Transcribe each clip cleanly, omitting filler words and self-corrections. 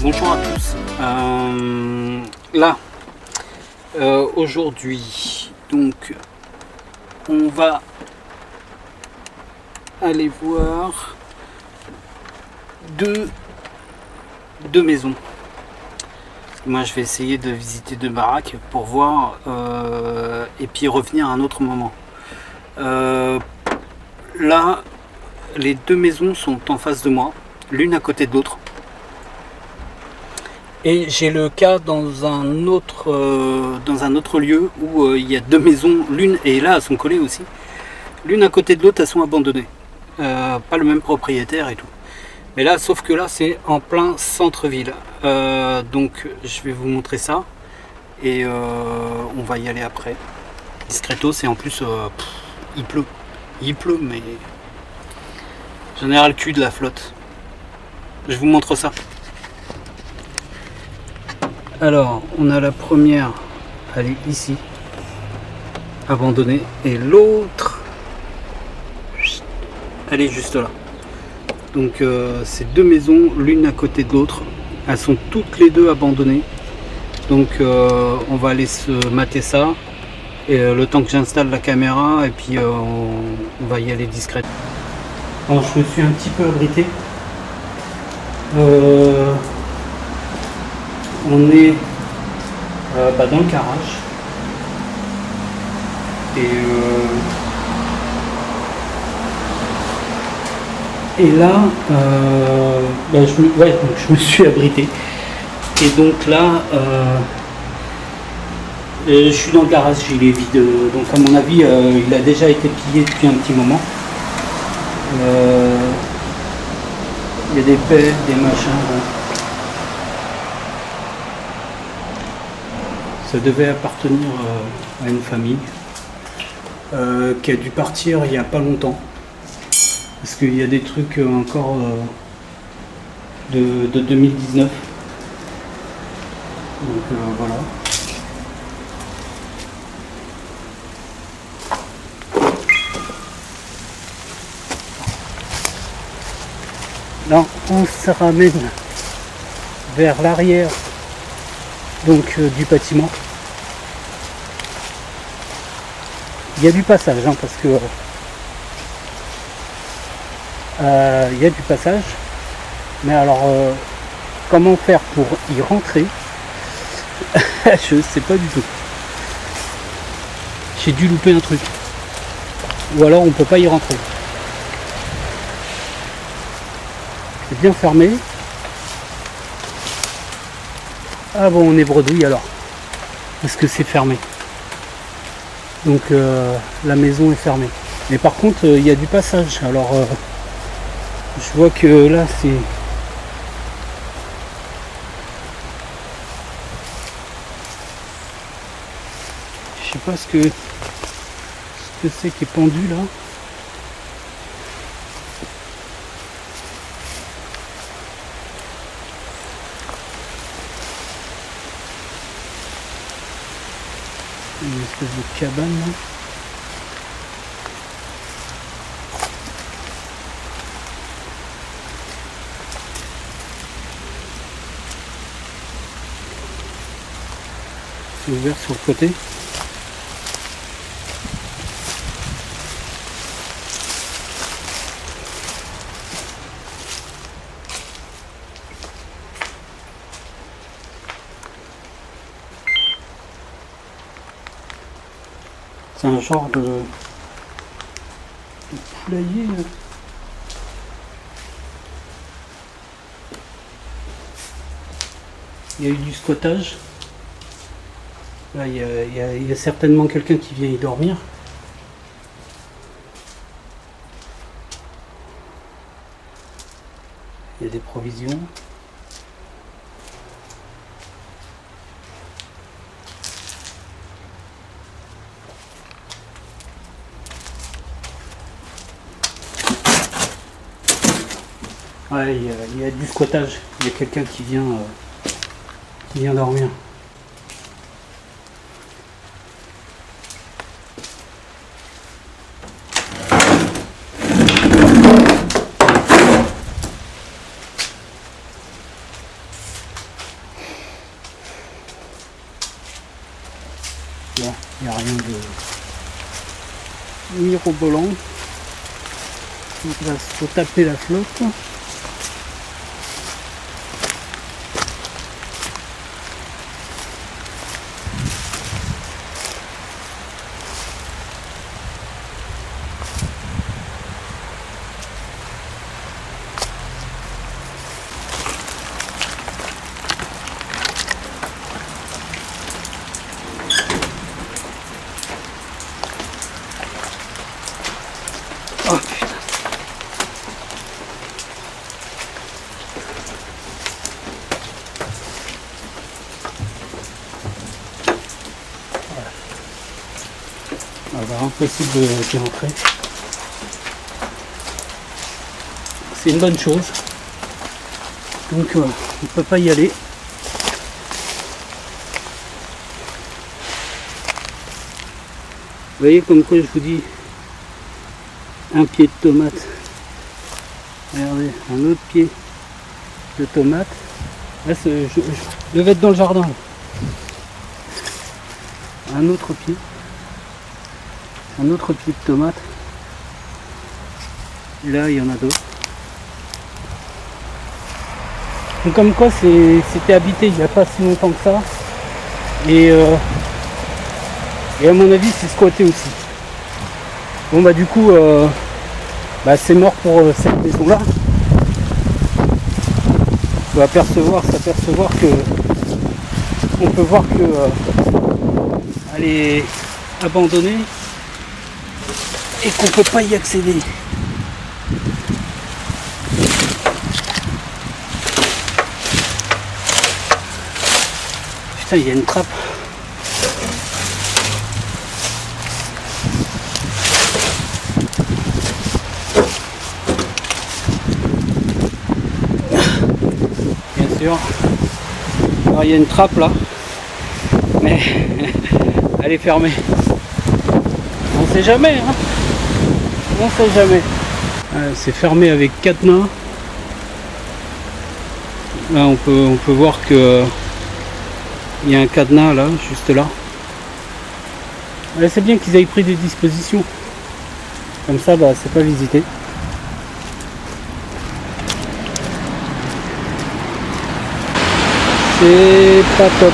Bonjour à tous. Là, aujourd'hui, donc, on va aller voir deux maisons. Moi, je vais essayer de visiter deux baraques pour voir et puis revenir à un autre moment. Là, les deux maisons sont en face de moi, l'une à côté de l'autre. Et j'ai le cas dans un autre lieu où il y a deux maisons, l'une et là elles sont collées aussi. L'une à côté de l'autre, elles sont abandonnées. Pas le même propriétaire et tout. Mais là, sauf que là, c'est en plein centre-ville. Donc, je vais vous montrer ça. Et on va y aller après. Discretos, et en plus, il pleut. Il pleut, mais j'en ai ras le cul de la flotte. Je vous montre ça. Alors, on a la première, elle est ici, abandonnée, et l'autre, elle est juste là. Donc, ces deux maisons, l'une à côté de l'autre, elles sont toutes les deux abandonnées. Donc, on va aller se mater ça, et le temps que j'installe la caméra, et puis on va y aller discret. Alors, je me suis un petit peu abrité. On est dans le garage et là je me suis abrité et donc là je suis dans le garage, il est vide, donc à mon avis il a déjà été pillé depuis un petit moment. Il y a des pelles, des machins. Ça devait appartenir à une famille qui a dû partir il n'y a pas longtemps. Parce qu'il y a des trucs encore de 2019. Donc voilà. Là, on se ramène vers l'arrière donc du bâtiment. Il y a du passage parce que il y a du passage, mais alors comment faire pour y rentrer je sais pas du tout. J'ai dû louper un truc, ou alors on peut pas y rentrer. C'est bien fermé. Ah bon, on est bredouille alors, parce que c'est fermé. Donc la maison est fermée. Mais par contre, il y a du passage. Alors je vois que là c'est... Je sais pas ce que c'est qui est pendu là. Une espèce de cabane là. C'est ouvert sur le côté. C'est un genre de poulailler. Il y a eu du squattage. Là, il y a certainement quelqu'un qui vient y dormir. Il y a des provisions. Ouais, il y a du squattage. Il y a quelqu'un qui vient dormir. trop bollant. Donc il faut taper la flotte. Oh putain. Ah bah, impossible d'y rentrer. C'est une bonne chose. Donc on ne peut pas y aller. Vous voyez comme quoi je vous dis un pied de tomate. Regardez, un autre pied de tomate. Là, je devais être dans le jardin. Là. Un autre pied. Un autre pied de tomate. Et là, il y en a d'autres. Donc comme quoi c'était habité il n'y a pas si longtemps que ça. Et à mon avis, c'est squatté aussi. Bon bah du coup, c'est mort pour cette maison-là. On peut s'apercevoir que on peut voir que elle est abandonnée et qu'on peut pas y accéder. Putain, il y a une trappe. Alors, il y a une trappe là, mais elle est fermée. On sait jamais, hein. On sait jamais. C'est fermé avec cadenas. Là, on peut voir que il y a un cadenas là, juste là. C'est bien qu'ils aient pris des dispositions. Comme ça, c'est pas visité. C'est pas top.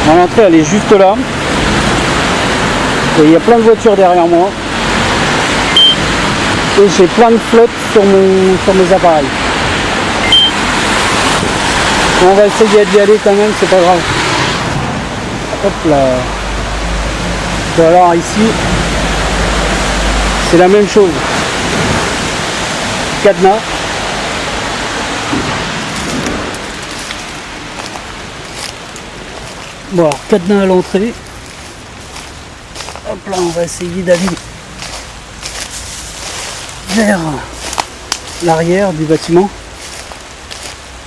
L'entrée elle est juste là. Et il y a plein de voitures derrière moi. Et j'ai plein de flottes sur mes appareils. On va essayer d'y aller quand même, c'est pas grave. Hop là. Et alors ici, c'est la même chose. Cadenas. Bon, alors, cadenas à l'entrée. Hop là, on va essayer d'aller vers l'arrière du bâtiment.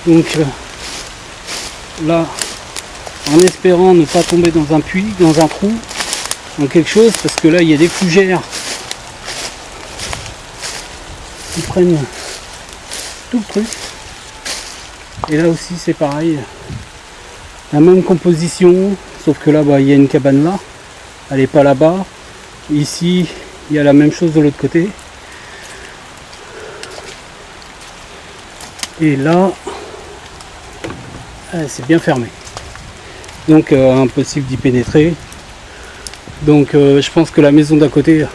Donc là, en espérant ne pas tomber dans un puits, dans un trou, dans quelque chose, parce que là, il y a des fougères qui prennent tout le truc. Et là aussi, c'est pareil. La même composition, sauf que là, il y a une cabane là, elle n'est pas là-bas. Ici, il y a la même chose de l'autre côté. Et là, c'est bien fermé. Donc, impossible d'y pénétrer. Donc, je pense que la maison d'à côté,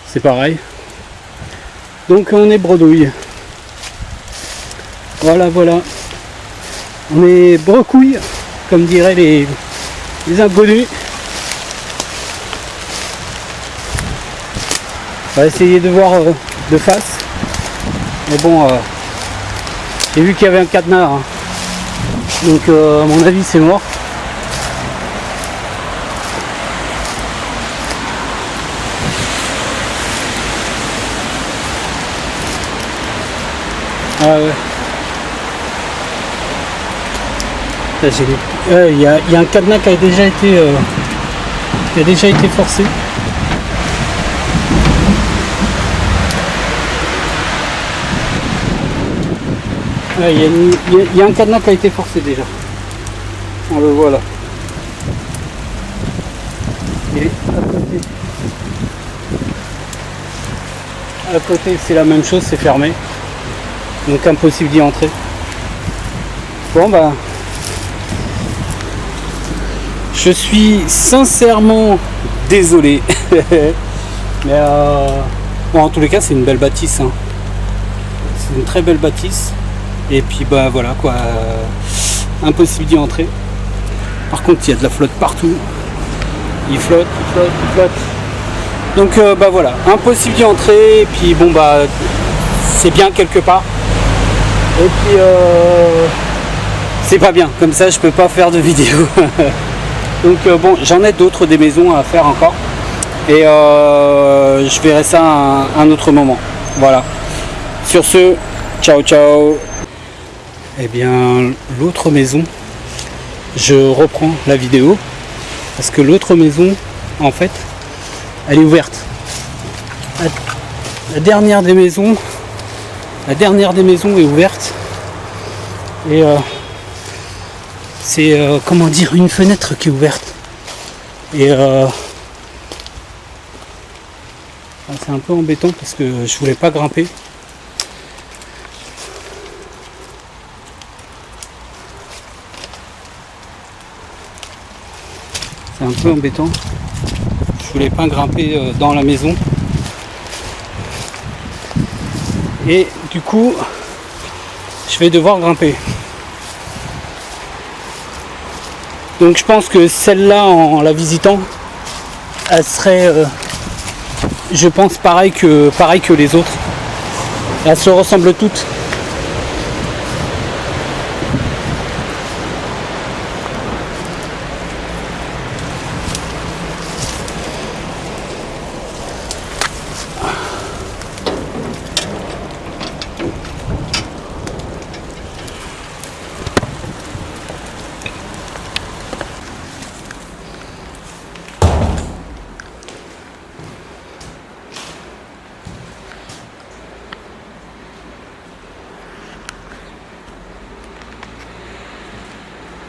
c'est pareil. Donc, on est bredouille. Voilà, voilà. On est brecouille, comme diraient les inconnus. On va essayer de voir de face. Mais bon, j'ai vu qu'il y avait un cadenas. Hein. Donc à mon avis c'est mort. Ah ouais. Il y a un cadenas qui a déjà été forcé. Il y a un cadenas qui a été forcé déjà. On le voit là. À côté c'est la même chose, c'est fermé. Donc impossible d'y entrer. Bon bah, je suis sincèrement désolé. Mais bon, en tous les cas c'est une belle bâtisse. Hein. C'est une très belle bâtisse. Et puis bah voilà quoi. Impossible d'y entrer. Par contre il y a de la flotte partout. Il flotte, il flotte, il flotte. Donc bah voilà, impossible d'y entrer. Et puis bon bah c'est bien quelque part. Et puis c'est pas bien, comme ça je peux pas faire de vidéo. Donc bon, j'en ai d'autres des maisons à faire encore. Et je verrai ça à un autre moment. Voilà. Sur ce, ciao ciao. Et bien l'autre maison, je reprends la vidéo. Parce que l'autre maison, en fait, elle est ouverte. La dernière des maisons est ouverte. Et c'est comment dire, une fenêtre qui est ouverte. Et c'est un peu embêtant parce que je voulais pas grimper. C'est un peu embêtant. Je voulais pas grimper dans la maison. Et du coup, je vais devoir grimper. Donc je pense que celle-là, en la visitant, elle serait, je pense, pareil que les autres. Elles se ressemblent toutes.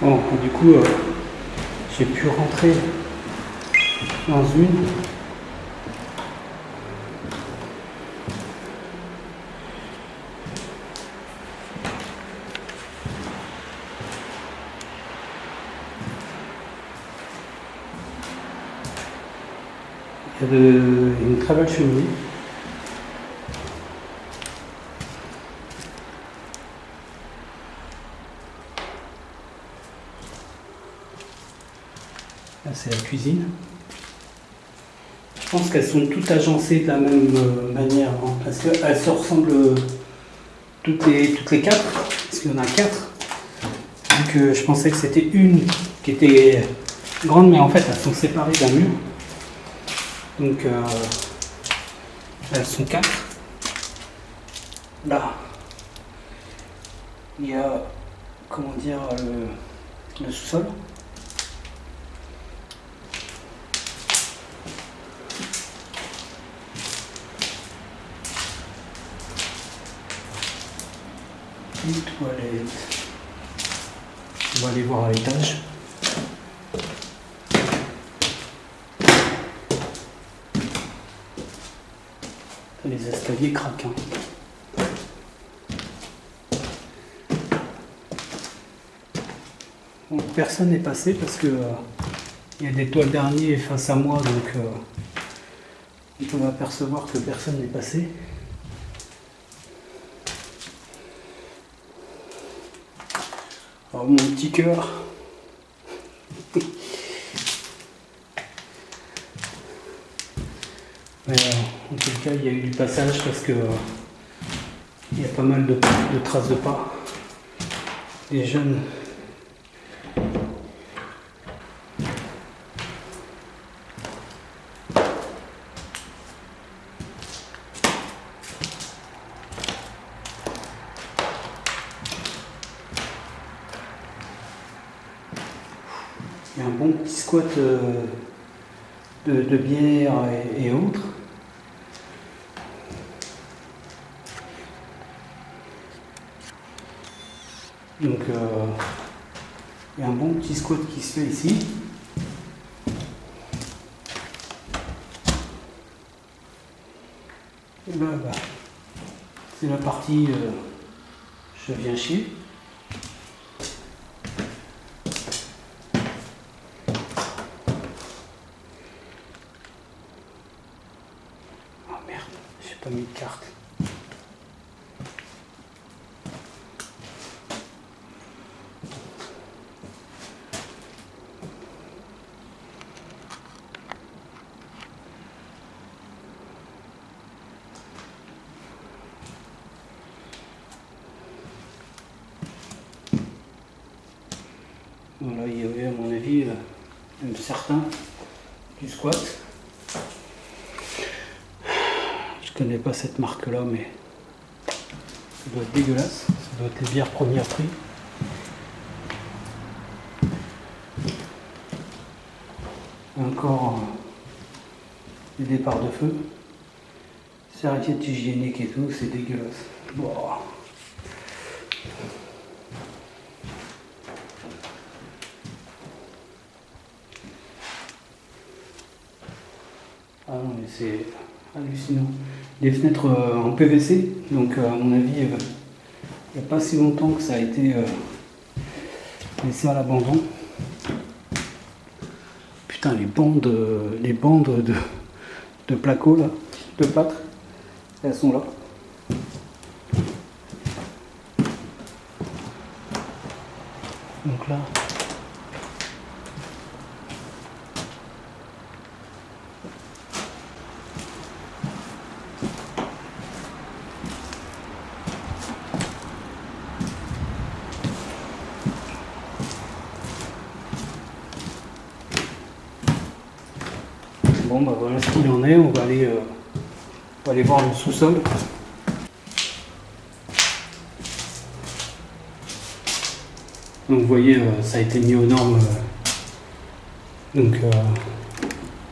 Bon, du coup, j'ai pu rentrer dans une. Il y a une très belle cheminée. Là, c'est la cuisine. Je pense qu'elles sont toutes agencées de la même manière, hein, parce qu'elles se ressemblent toutes les quatre, parce qu'il y en a quatre. Donc je pensais que c'était une qui était grande, mais en fait elles sont séparées d'un mur. Donc elles sont quatre. Là, il y a, comment dire, le sous-sol. Une toilette. On va aller voir à l'étage. Les escaliers craquent. Hein. Bon, personne n'est passé parce que il y a des toiles d'araignée face à moi, donc on peut apercevoir que personne n'est passé. Oh, mon petit cœur. Mais en tout cas, il y a eu du passage parce que il y a pas mal de traces de pas. Des jeunes. Il y a un bon petit squat de bière et autres. Donc il y a un bon petit squat qui se fait ici. Et là, bah, c'est la partie je viens chier. Oh merde, j'ai pas mis de carte. Voilà, il y avait à mon avis un certain du squat. Je connais pas cette marque là, mais ça doit être dégueulasse. Ça doit être les bières premier prix. Encore des départs de feu. Serviettes hygiéniques et tout, c'est dégueulasse. Bon. Ah non, mais c'est hallucinant. Des fenêtres en PVC, donc à mon avis, il n'y a pas si longtemps que ça a été laissé à l'abandon. Putain, les bandes de placo là, de plâtre, elles sont là. Donc là. Bon bah voilà ce qu'il en est, on va aller voir le sous-sol. Donc vous voyez, ça a été mis aux normes. Donc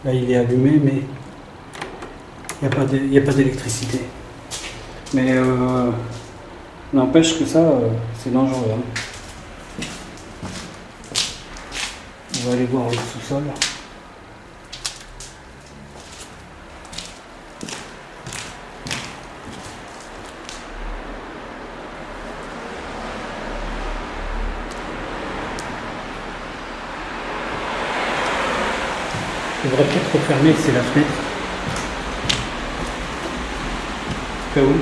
là il est allumé, mais il n'y a pas d'électricité. Mais n'empêche que ça, c'est dangereux. Hein. On va aller voir le sous-sol. Je devrais peut-être refermer, c'est la fenêtre. Au cas où.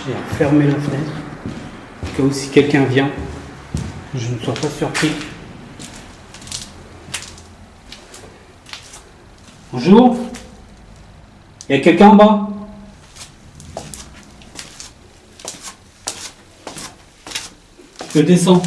J'ai refermé la fenêtre. Au cas où si quelqu'un vient, je ne sois pas surpris. Bonjour. Il y a quelqu'un en bas? Je descends.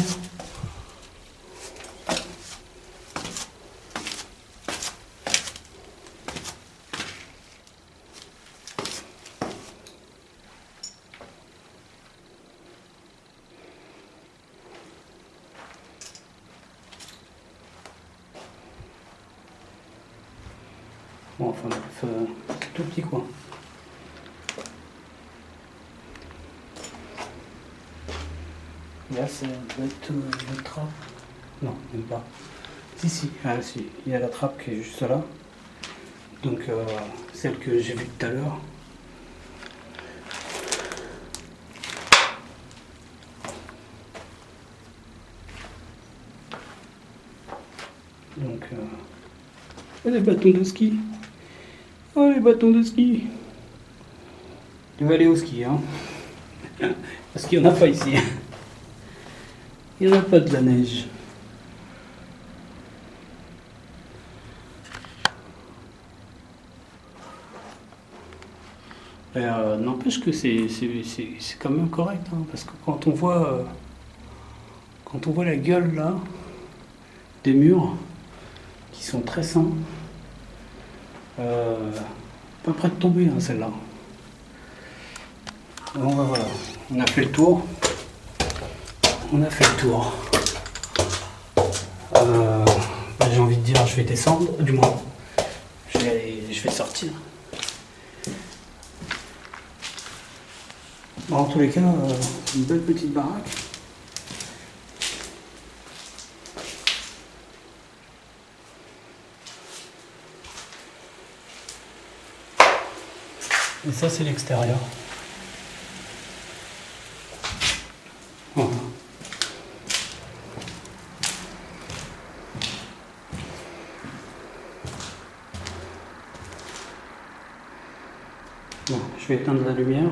Bon, enfin, tout petit coin. Là, ça doit être la trappe. Non, même pas. Si, ah, si, il y a la trappe qui est juste là. Donc, celle que j'ai vue tout à l'heure. Donc, les bâtons de ski. Oh, les bâtons de ski. Je vais aller au ski, hein. Parce qu'il n'y en a pas ici. Il n'y en a pas de la neige. N'empêche que c'est quand même correct, hein, parce que quand on voit la gueule là des murs qui sont très sains, pas près de tomber, hein, celle-là. Bon bah voilà, on a fait le tour. J'ai envie de dire, je vais descendre, du moins, je vais sortir. Bon, en tous les cas, une belle petite baraque. Et ça c'est l'extérieur. Voilà. Bon, je vais éteindre la lumière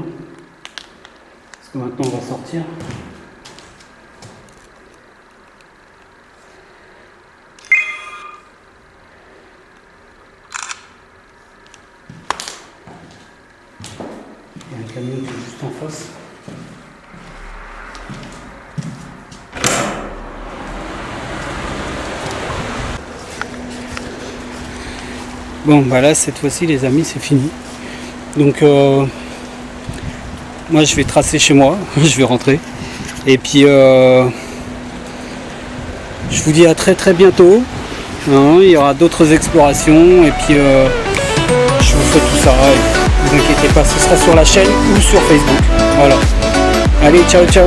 parce que maintenant on va sortir. Il y a un camion qui est juste en face. Bon, bah là, cette fois-ci, les amis, c'est fini. Donc, moi, je vais tracer chez moi. Je vais rentrer. Et puis, je vous dis à très très bientôt. Hein, il y aura d'autres explorations. Et puis, je vous fais tout ça. Ne vous inquiétez pas, ce sera sur la chaîne ou sur Facebook. Voilà. Allez, ciao, ciao.